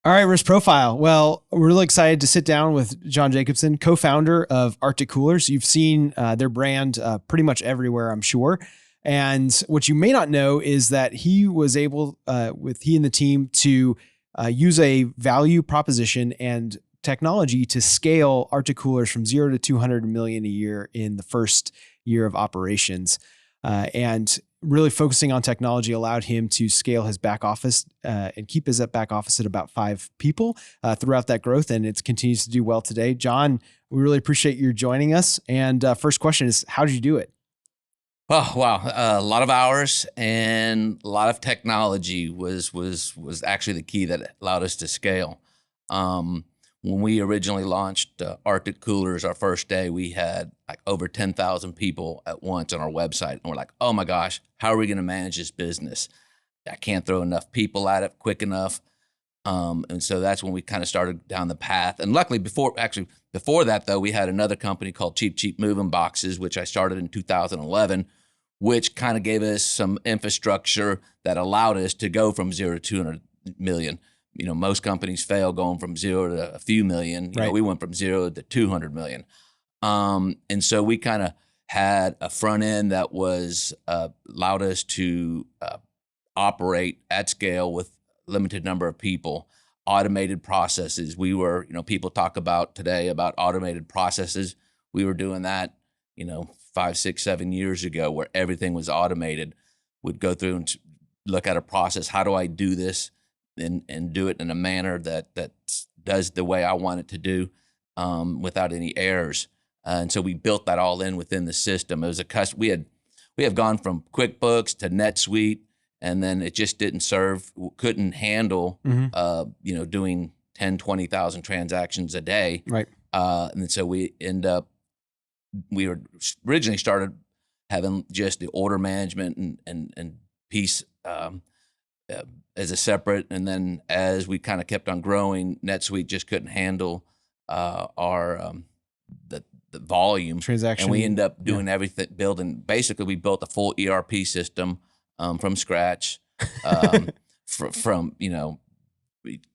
All right, risk profile. Well, we're really excited to sit down with John Jacobsen, co-founder of Rtic Coolers. You've seen their brand pretty much everywhere, I'm sure. And what you may not know is that he was able, he and the team, to use a value proposition and technology to scale Rtic Coolers from 0 to 200 million a year in the first year of operations. And really focusing on technology allowed him to scale his back office and keep his back office at about 5 people throughout that growth. And it continues to do well today. John, we really appreciate you joining us. And first question is, how did you do it? Oh, wow. A lot of hours and a lot of technology was actually the key that allowed us to scale. When we originally launched Rtic Coolers, our first day, we had like over 10,000 people at once on our website. And we're like, oh my gosh, how are we going to manage this business? I can't throw enough people at it quick enough. And so that's when we kind of started down the path. And luckily before that though, we had another company called Cheap Moving Boxes, which I started in 2011, which kind of gave us some infrastructure that allowed us to go from 0 to 200 million. You know, most companies fail going from 0 to a few million. You know, we went from 0 to 200 million. And so we kind of had a front end that was allowed us to operate at scale with limited number of people, automated processes. We were, you know, people talk about today about automated processes. We were doing that, you know, 5, 6, 7 years ago, where everything was automated. We'd go through and look at a process. How do I do this? And do it in a manner that does the way I want it to do, without any errors. And so we built that all in within the system. It was a we have gone from QuickBooks to NetSuite, and then it just couldn't handle, you know, doing 10, 20,000 transactions a day. Right. And so we were originally started having just the order management and piece, as a separate, and then as we kind of kept on growing, NetSuite just couldn't handle our the volume Transaction. and we ended up doing everything, basically we built a full ERP system from scratch, from you know,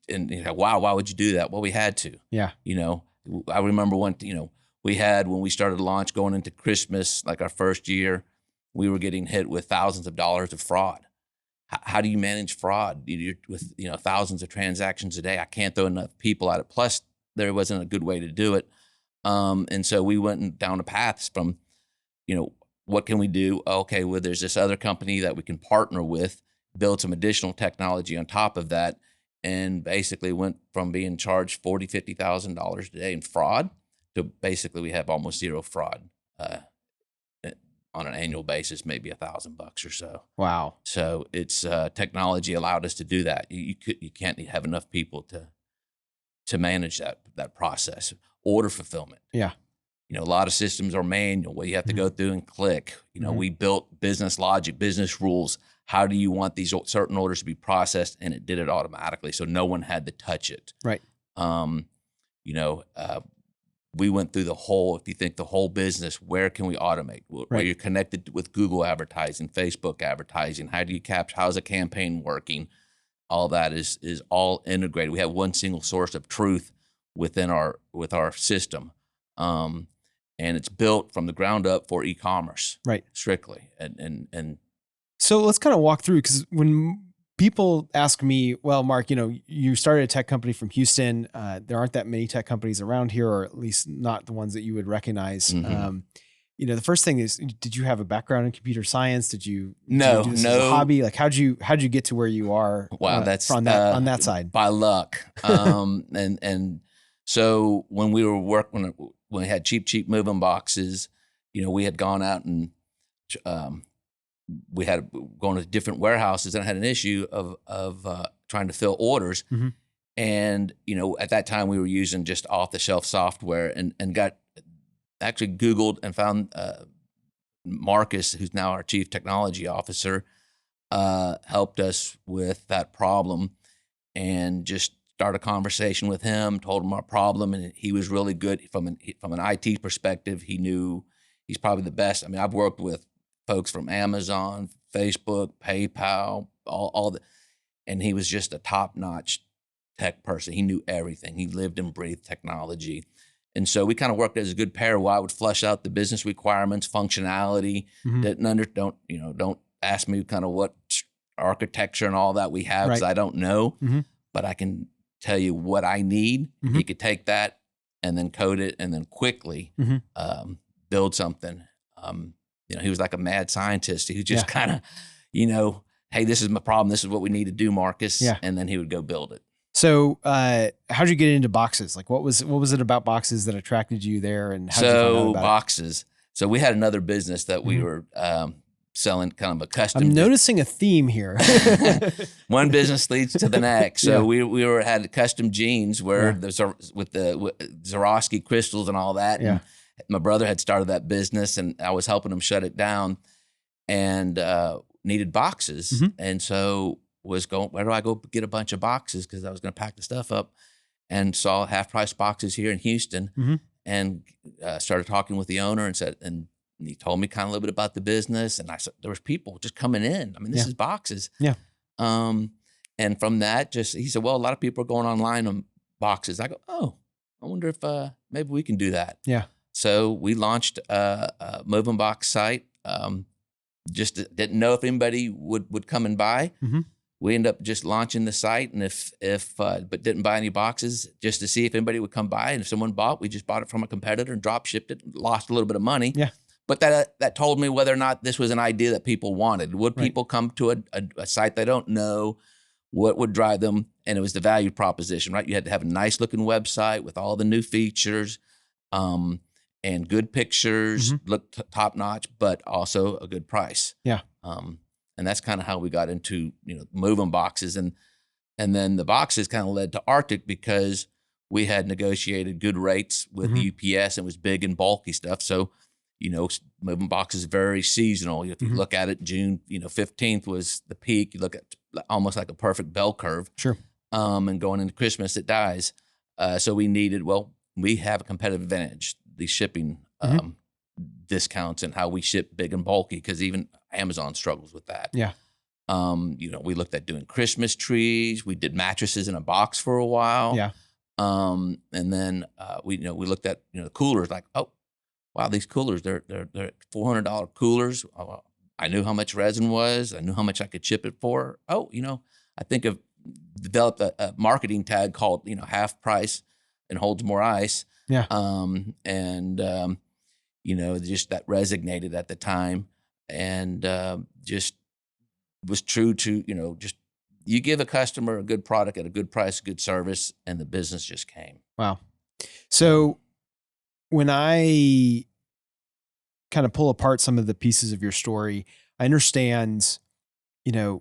and you know, wow, why would you do that? Well, we had to. Yeah. You know, I remember when we started launch going into Christmas, like our first year, we were getting hit with thousands of dollars of fraud. How do you manage fraud? You're with, you know, thousands of transactions a day. I can't throw enough people at it. Plus, there wasn't a good way to do it. And so we went down the paths from, you know, what can we do? Okay, well, there's this other company that we can partner with, build some additional technology on top of that, and basically went from being charged $40,000, $50,000 a day in fraud to basically we have almost zero fraud. On an annual basis, maybe $1,000 or so. Wow. So it's technology allowed us to do that. You can't have enough people to manage that process. Order fulfillment. Yeah. You know, a lot of systems are manual where you have to go through and click. You know, we built business logic, business rules. How do you want these certain orders to be processed? And it did it automatically, so no one had to touch it. Right. You know, we went through the whole, if you think the whole business, where can we automate? Where you're connected with Google advertising, Facebook advertising, how do you capture, how's a campaign working? All that is all integrated. We have one single source of truth with our system. And it's built from the ground up for e-commerce. Right. Strictly. And so let's kind of walk through, because when people ask me, well, Mark, you know, you started a tech company from Houston. There aren't that many tech companies around here, or at least not the ones that you would recognize. You know, the first thing is, did you have a background in computer science? Did you do this as a hobby? Like, how'd you get to where you are? Wow, that's on that side. By luck. And so when we were when we had cheap moving boxes, you know, we had gone out and we had gone to different warehouses and had an issue of trying to fill orders. And, you know, at that time we were using just off the shelf software and got actually Googled and found Marcus, who's now our chief technology officer, helped us with that problem, and just start a conversation with him, told him our problem. And he was really good from an IT perspective. He knew he's probably the best. I mean, I've worked with folks from Amazon, Facebook, PayPal, all the, and he was just a top-notch tech person. He knew everything. He lived and breathed technology. And so we kind of worked as a good pair where I would flesh out the business requirements, functionality. Don't ask me kind of what architecture and all that we have, because I don't know, but I can tell you what I need. He could take that and then code it and then quickly build something. He was like a mad scientist. He was just kind of, hey, this is my problem. This is what we need to do, Marcus. Yeah. And then he would go build it. So how'd you get into boxes? Like what was it about boxes that attracted you there, and how'd you find out about boxes. So we had another business that we were selling kind of a custom. I'm noticing a theme here. One business leads to the next. So we had custom jeans where with the Swarovski crystals and all that. Yeah. And my brother had started that business, and I was helping him shut it down, and needed boxes. And so was going, where do I go get a bunch of boxes? Because I was going to pack the stuff up, and saw half price boxes here in Houston, and started talking with the owner, and he told me kind of a little bit about the business. And I said, there was people just coming in. I mean, this is boxes. Yeah. And from that, he said, well, a lot of people are going online on boxes. I go, oh, I wonder if maybe we can do that. Yeah. So we launched a moving box site. Just didn't know if anybody would come and buy. We ended up just launching the site, and but didn't buy any boxes, just to see if anybody would come by. And if someone bought, we just bought it from a competitor and drop shipped it, lost a little bit of money. Yeah. But that told me whether or not this was an idea that people wanted. Would people come to a site they don't know? What would drive them? And it was the value proposition, right? You had to have a nice looking website with all the new features, and good pictures, look top notch, but also a good price. Yeah. And that's kind of how we got into, moving boxes. And then the boxes kind of led to Rtic, because we had negotiated good rates with UPS, and it was big and bulky stuff. So, moving boxes very seasonal. If you look at it, June, 15th was the peak. You look at almost like a perfect bell curve. Sure. And going into Christmas, it dies. So we have a competitive advantage. The shipping discounts and how we ship big and bulky, because even Amazon struggles with that. Yeah. We looked at doing Christmas trees. We did mattresses in a box for a while. Yeah. And then we looked at the coolers. Like, oh, wow, these coolers, they're $400 coolers. I knew how much resin was. I knew how much I could ship it for. Oh, I think I've developed a marketing tag called half price and holds more ice. Yeah. Just that resonated at the time, and just was true to, just you give a customer a good product at a good price, good service, and the business just came. Wow. So when I kind of pull apart some of the pieces of your story, I understand,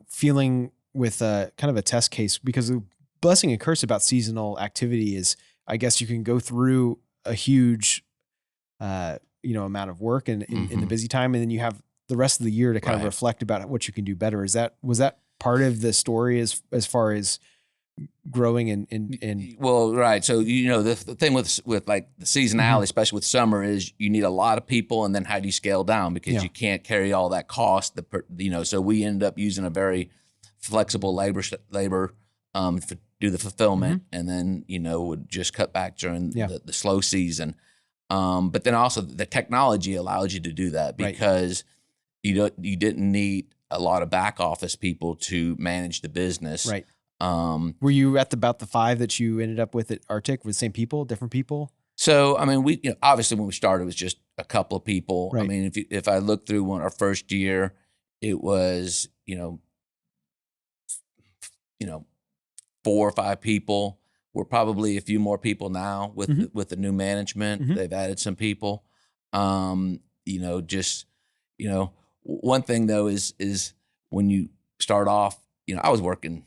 feeling with a kind of a test case, because the blessing and curse about seasonal activity is, I guess you can go through a huge, amount of work in the busy time, and then you have the rest of the year to kind of reflect about what you can do better. Was that part of the story as far as growing and well, right. So, the thing with like the seasonality, especially with summer, is you need a lot of people, and then how do you scale down, because you can't carry all that cost. So we ended up using a very flexible labor to do the fulfillment, and then would just cut back during the slow season. But then also the technology allows you to do that, because you didn't need a lot of back office people to manage the business. Right. Were you at about the 5 that you ended up with at Rtic? Were the same people, different people? So, I mean, we obviously when we started, it was just a couple of people. Right. I mean, if I look through our first year, it was 4 or 5 people. We're probably a few more people now with the new management. They've added some people. One thing though is when you start off, I was working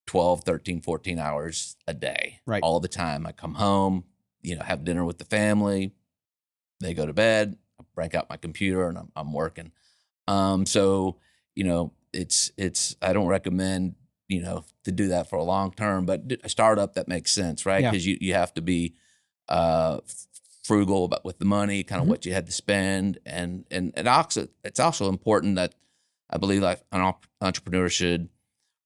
12, 13, 14 hours a day, all the time. I come home, have dinner with the family. They go to bed. I break out my computer and I'm working. So it's I don't recommend to do that for a long term, but a startup that makes sense, right? Because you have to be frugal with the money, kind of what you had to spend, and it's also important that I believe like an entrepreneur should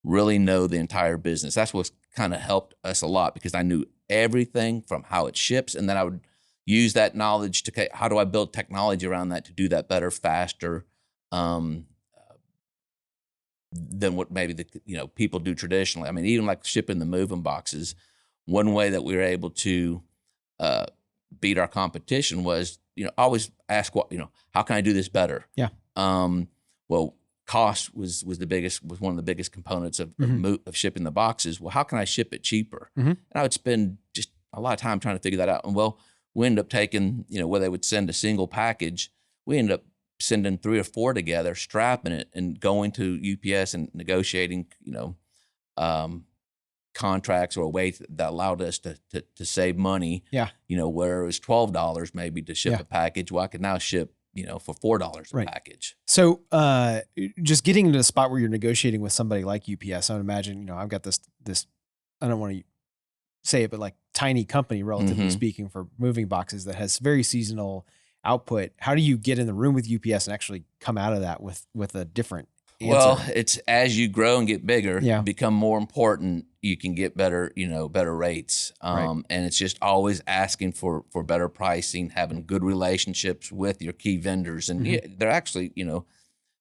really know the entire business. That's what's kind of helped us a lot because I knew everything from how it ships, and then I would use that knowledge to, okay, how do I build technology around that to do that better, faster, than what maybe the people do traditionally. I mean, even like shipping the moving boxes, one way that we were able to beat our competition was always ask how can I do this better? Yeah. Well, cost was one of the biggest components of shipping the boxes. Well, how can I ship it cheaper? And I would spend just a lot of time trying to figure that out. And well, we ended up taking where they would send a single package, we ended up sending 3 or 4 together, strapping it, and going to UPS and negotiating, contracts or a way that allowed us to save money. Yeah. Where it was $12 maybe to ship a package. Well, I could now ship, for $4 a package. So, just getting into the spot where you're negotiating with somebody like UPS, I would imagine, I've got this, I don't want to say it, but like tiny company, relatively speaking, for moving boxes that has very seasonal output. How do you get in the room with UPS and actually come out of that with a different answer? Well, it's as you grow and get bigger, become more important, you can get better, better rates. And it's just always asking for better pricing, having good relationships with your key vendors. And they're actually,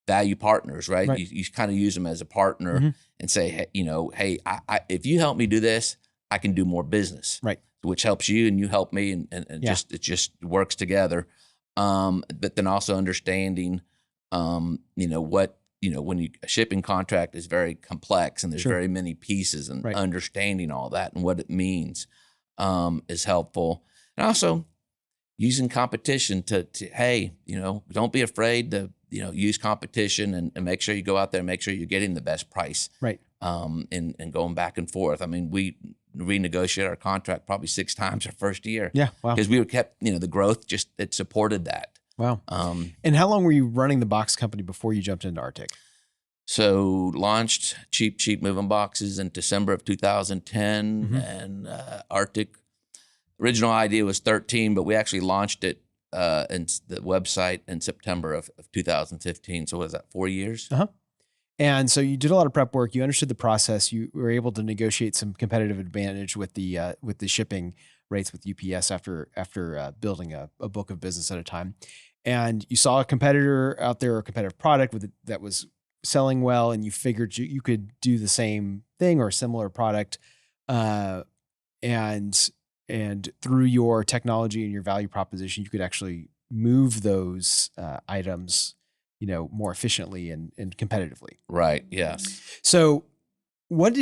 value partners, right? You kind of use them as a partner and say, hey, I if you help me do this, I can do more business, which helps you and you help me, and it just works together. But then also understanding, when a shipping contract is very complex and there's very many pieces, and understanding all that and what it means is helpful. And also using competition to hey, don't be afraid to, use competition and make sure you go out there and make sure you're getting the best price. And going back and forth. I mean, we renegotiated our contract probably 6 times our first year. Yeah. Wow. Because we were kept, the growth it supported that. Wow. And how long were you running the box company before you jumped into Rtic? So launched cheap moving boxes in December of 2010, and Rtic. Original idea was 13, but we actually launched it in the website in September of 2015. So what is that, 4 years? And so you did a lot of prep work. You understood the process. You were able to negotiate some competitive advantage with the shipping rates with UPS after building a book of business at a time. And you saw a competitor out there, a competitive product that was selling well, and you figured you could do the same thing or a similar product, and through your technology and your value proposition, you could actually move those items, more efficiently and competitively. Right. Yes. So one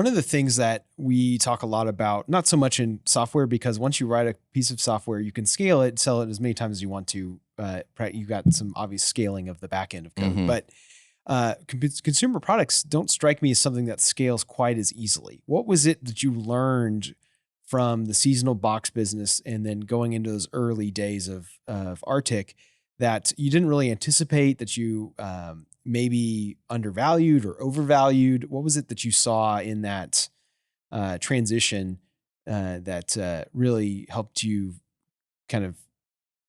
of the things that we talk a lot about, not so much in software, because once you write a piece of software, you can scale it, sell it as many times as you want to. You got some obvious scaling of the back end of code, but consumer products don't strike me as something that scales quite as easily. What was it that you learned from the seasonal box business and then going into those early days of Rtic that you didn't really anticipate, that you maybe undervalued or overvalued? What was it that you saw in that transition that really helped you kind of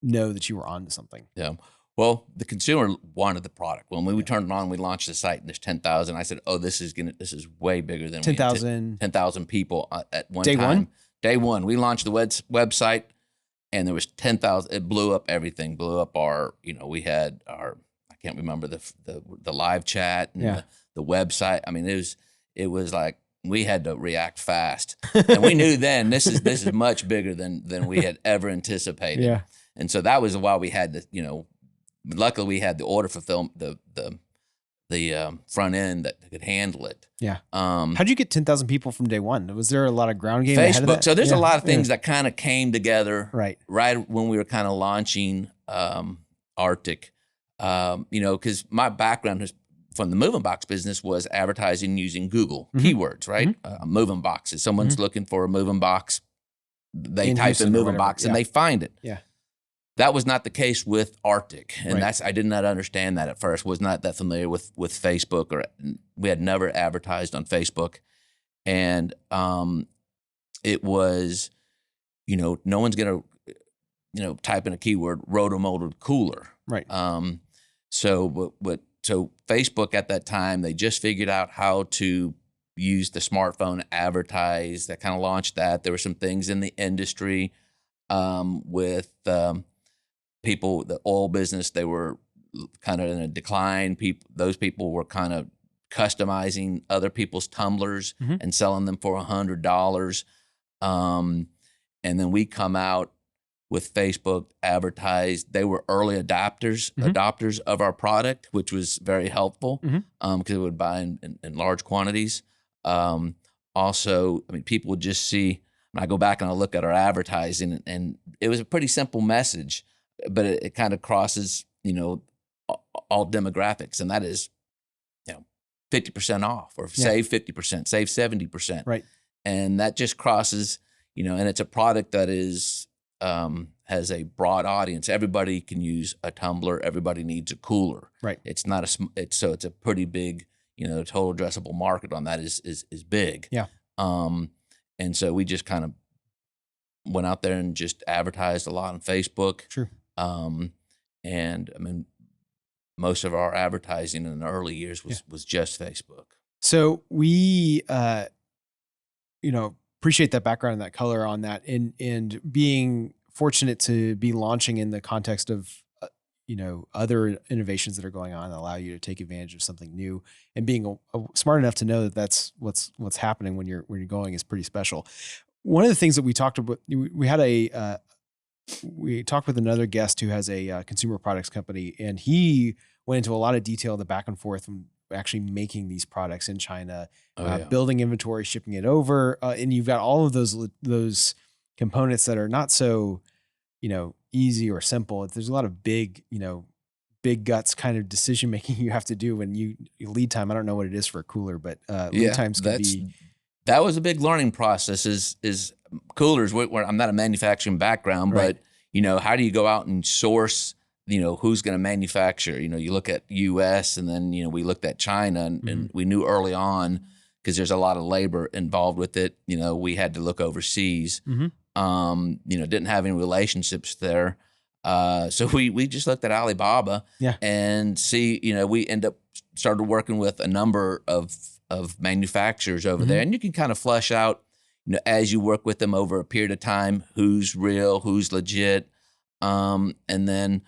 know that you were onto something? Yeah. Well, the consumer wanted the product. When we turned it on, we launched the site, and there's 10,000. I said, "Oh, this is way bigger than 10,000 people at one time." Day one, we launched the website, and there was 10,000. It blew up everything. Blew up our, we had our, I can't remember the live chat and the website. I mean, it was like we had to react fast, and we knew then this is much bigger than we had ever anticipated. Yeah. And so that was why we had to, luckily we had the order fulfillment, the front end that could handle it. Yeah. How'd you get 10,000 people from day one? Was there a lot of ground game ahead of Facebook. that? So there's a lot of things that kind of came together right when we were kind of launching Rtic. Because my background from the moving box business was advertising using Google keywords, right? Moving boxes. Someone's looking for a moving box. They type in moving box and they find it. Yeah. That was not the case with Rtic, and I did not understand that at first. Was not that familiar with Facebook, or we had never advertised on Facebook, and it was, no one's gonna, type in a keyword rotomolded cooler, right? So Facebook at that time, they just figured out how to used the smartphone advertise that kind of launched that. There were some things in the industry with people, the oil business, they were kind of in a decline. Those people were kind of customizing other people's tumblers and selling them for $100. And then we come out with Facebook advertised. They were early adopters of our product, which was very helpful because they would buy in large quantities. Also, I mean, people would just see, when I go back and I look at our advertising, and it was a pretty simple message, but it kind of crosses, all demographics, and that is, 50% off, or save 50%, save 70%. Right. And that just crosses, and it's a product that is, has a broad audience. Everybody can use a tumbler. Everybody needs a cooler. Right. It's not it's a pretty big, total addressable market on that is big. Yeah. And so we just kind of went out there and just advertised a lot on Facebook. True. And I mean, most of our advertising in the early years was just Facebook. So we, appreciate that background and that color on that, and being fortunate to be launching in the context of, other innovations that are going on that allow you to take advantage of something new, and being smart enough to know that that's what's happening when you're going is pretty special. One of the things that we talked about, we talked with another guest who has a consumer products company, and he went into a lot of detail, the back and forth from actually making these products in China, building inventory, shipping it over. And you've got all of those components that are not so, easy or simple. There's a lot of big guts kind of decision-making you have to do when lead time. I don't know what it is for a cooler, but lead times can be. That was a big learning process is coolers. I'm not a manufacturing background, Right. but how do you go out and source, who's going to manufacture? You look at US, and then, we looked at China, and we knew early on, because there's a lot of labor involved with it. We had to look overseas. Didn't have any relationships there. So we just looked at Alibaba and see, we started working with a number of manufacturers over there, and you can kind of flesh out, as you work with them over a period of time, who's real, who's legit. And then,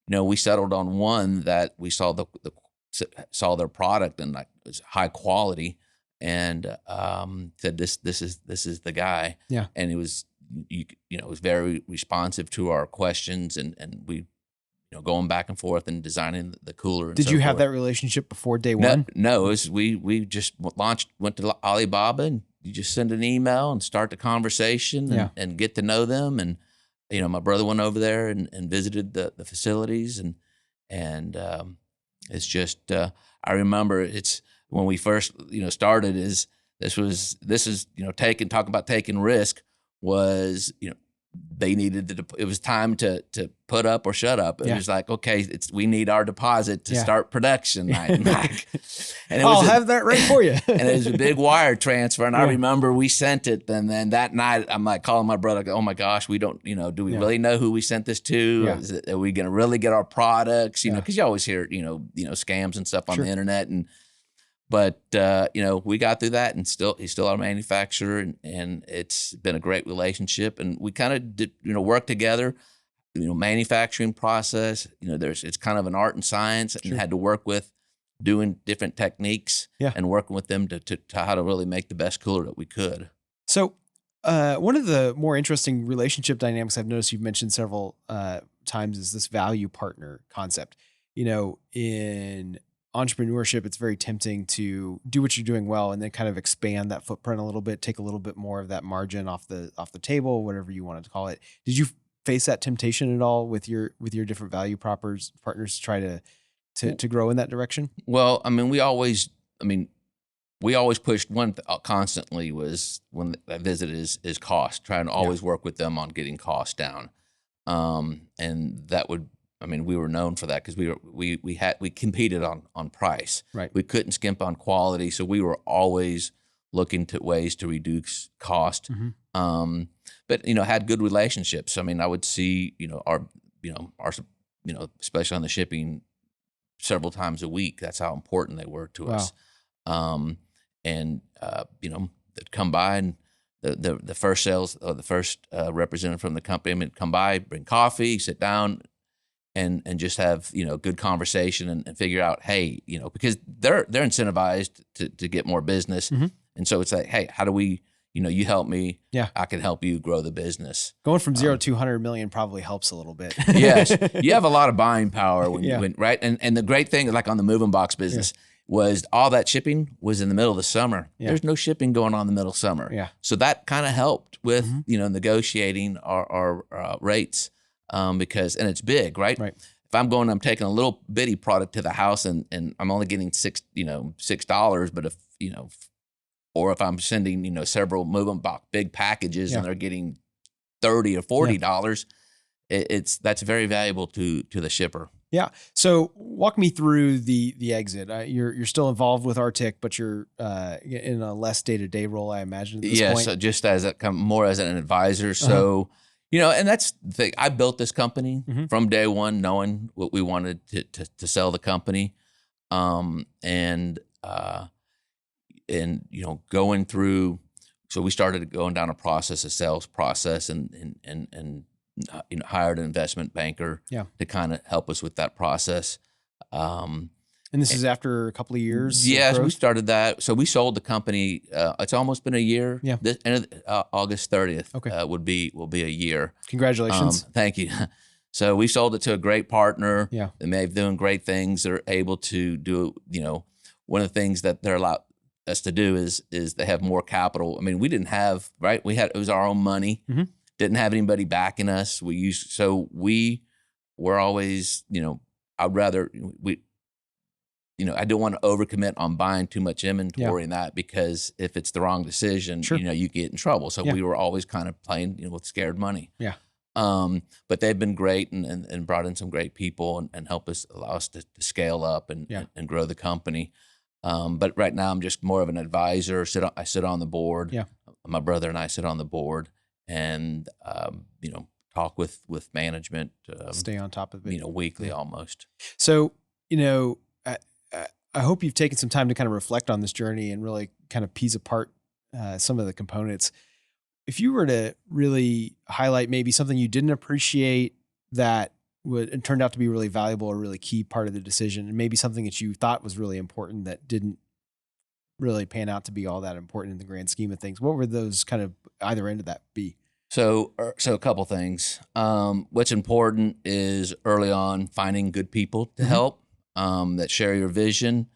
we settled on one that we saw saw their product and like it was high quality, and said this is the guy. Yeah. And it was it was very responsive to our questions, and we going back and forth and designing the cooler. Did you have that relationship before day one? No, it was, we just went to Alibaba, and you just send an email and start the conversation and get to know them. And my brother went over there and visited the facilities, and it's just I remember it's when we first started is this is talking about taking risk was they needed it was time to put up or shut up. It was like, okay, we need our deposit to start production. And I'll have that right for you. And it was a big wire transfer. And I remember we sent it. And then that night I'm like calling my brother, oh my gosh, we don't, do we really know who we sent this to? Are we going to really get our products? Cause you always hear, scams and stuff on the internet. But we got through that, and he's still our manufacturer, and it's been a great relationship. And we kind of did, work together, manufacturing process, it's kind of an art and science, and had to work with doing different techniques and working with them to how to really make the best cooler that we could. So one of the more interesting relationship dynamics I've noticed you've mentioned several times is this value partner concept. In entrepreneurship, it's very tempting to do what you're doing well and then kind of expand that footprint a little bit, take a little bit more of that margin off the table, whatever you wanted to call it. Did you face that temptation at all with your different value partners to try to grow in that direction? Well, I mean, we always pushed one constantly was when I visited is cost, trying to always work with them on getting costs down. And that would, we were known for that because we competed on price. Right. We couldn't skimp on quality, so we were always looking to ways to reduce cost. But had good relationships. I would see our especially on the shipping several times a week. That's how important they were to us. they'd come by, and the first sales or the first representative from the company would come by, bring coffee, sit down, and just have good conversation and figure out, hey, because they're incentivized to get more business, and so it's like, hey, how do we, you help me, I can help you grow the business. Going from 0 to 100 million probably helps a little bit. Yes, you have a lot of buying power when right, and the great thing, like on the moving box business, was all that shipping was in the middle of the summer. There's no shipping going on in the middle of summer. So that kind of helped with negotiating our rates, because, and it's big, right? If I'm taking a little bitty product to the house and I'm only getting $6, but or if I'm sending several moving box big packages and they're getting $30 or $40, that's very valuable to the shipper. Yeah. So walk me through the exit. You're still involved with Rtic, but you're in a less day-to-day role, I imagine, at this point. So just as more as an advisor. So, and that's the thing. I built this company from day one, knowing what we wanted to sell the company. And going through, so we started going down a sales process, and hired an investment banker to kind of help us with that process. And this is after a couple of years? Yes, we started that. So we sold the company. It's almost been a year. Yeah. This end of August 30th will be a year. Congratulations. Thank you. So we sold it to a great partner. Yeah. They're doing great things. They're able to do, one of the things that they're allowed us to do is they have more capital. I mean, we didn't have, right? It was our own money. Didn't have anybody backing us. We were always, I'd rather, I don't want to overcommit on buying too much inventory in that, because if it's the wrong decision, you get in trouble. So we were always kind of playing, with scared money. Yeah. But they've been great and brought in some great people and allow us to scale up and grow the company. But right now I'm just more of an advisor. I sit on the board. Yeah. My brother and I sit on the board and, talk with management. Stay on top of it. Weekly almost. So, I hope you've taken some time to kind of reflect on this journey and really kind of piece apart some of the components. If you were to really highlight maybe something you didn't appreciate that it turned out to be really valuable or really key part of the decision, and maybe something that you thought was really important that didn't really pan out to be all that important in the grand scheme of things, what were those kind of either end of that be? So a couple things. What's important is early on finding good people to help, that share your vision,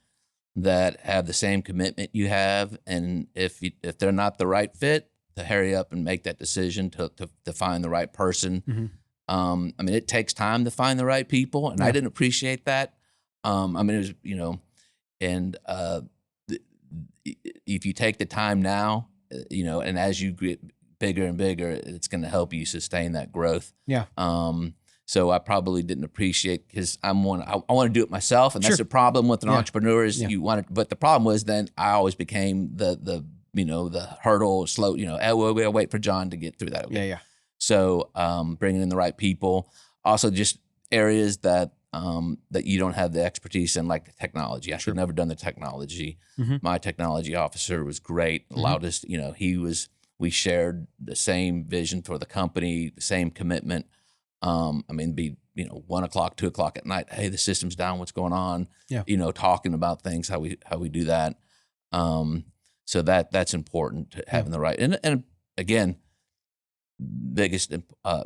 that have the same commitment you have, and if they're not the right fit, to hurry up and make that decision to find the right person. I mean, it takes time to find the right people, and I didn't appreciate that. I mean, it was, and if you take the time now, and as you get bigger and bigger, it's going to help you sustain that growth. Yeah. So I probably didn't appreciate, because I want to do it myself, and that's the problem with an entrepreneur is you want it. But the problem was then I always became the hurdle, slow. We'll wait for John to get through that. Okay. Yeah. So bringing in the right people, also just areas that you don't have the expertise in, like the technology. I should have never done the technology. My technology officer was great. Allowed us, we shared the same vision for the company, the same commitment. I mean, 1 o'clock, 2 o'clock at night. Hey, the system's down. What's going on? Yeah. Talking about things, how we do that. So that's important, to having the right, and again, biggest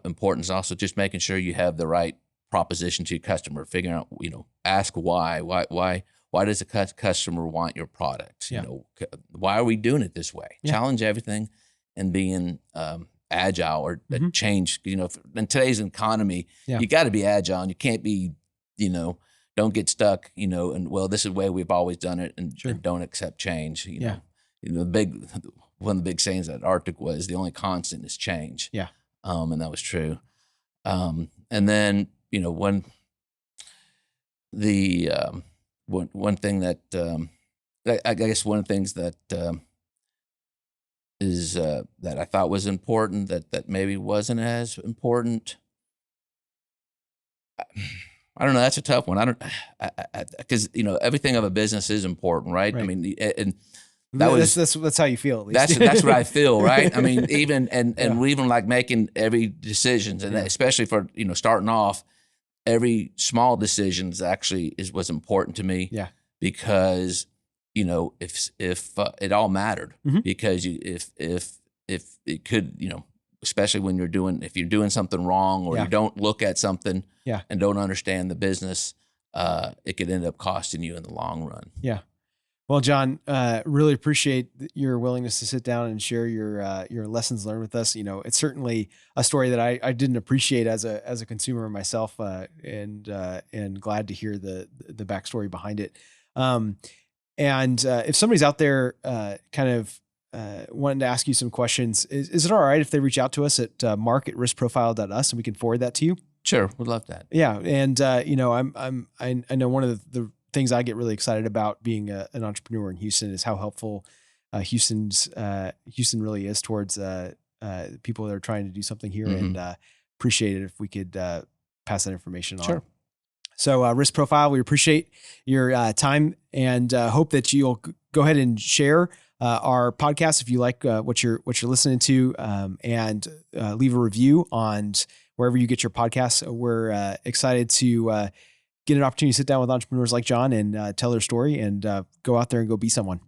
importance also just making sure you have the right proposition to your customer. Figuring out, ask why does the customer want your products? Why are we doing it this way? Challenge everything, and being agile or change. In today's economy, you got to be agile, and you can't be, don't get stuck. And this is the way we've always done it, and don't accept change. One of the big sayings at Rtic was the only constant is change. Yeah. And that was true. And then, one thing that, I guess one of the things that, is, that I thought was important that maybe wasn't as important. I don't know. That's a tough one. I don't, because, everything of a business is important, right? I mean, and That was that's how you feel, at least. that's what I feel, right? I mean, even we even like making every decisions, and especially for starting off, every small decision was important to me. Yeah. Because if it all mattered, because if it could especially when if you're doing something wrong or you don't look at something and don't understand the business, it could end up costing you in the long run. Yeah. Well, John, really appreciate your willingness to sit down and share your lessons learned with us. It's certainly a story that I didn't appreciate as a consumer myself, and glad to hear the backstory behind it. And if somebody's out there, kind of wanting to ask you some questions, is it all right if they reach out to us at mark@riskprofile.us and we can forward that to you? Sure, we'd love that. Yeah, and I know one of the things I get really excited about being an entrepreneur in Houston is how helpful Houston really is towards people that are trying to do something here, and appreciate it if we could pass that information on. Sure. So Risk Profile, we appreciate your time, and hope that you'll go ahead and share our podcast if you like what you're listening to, and leave a review on wherever you get your podcasts. We're excited to get an opportunity to sit down with entrepreneurs like John and tell their story, and go out there and go be someone.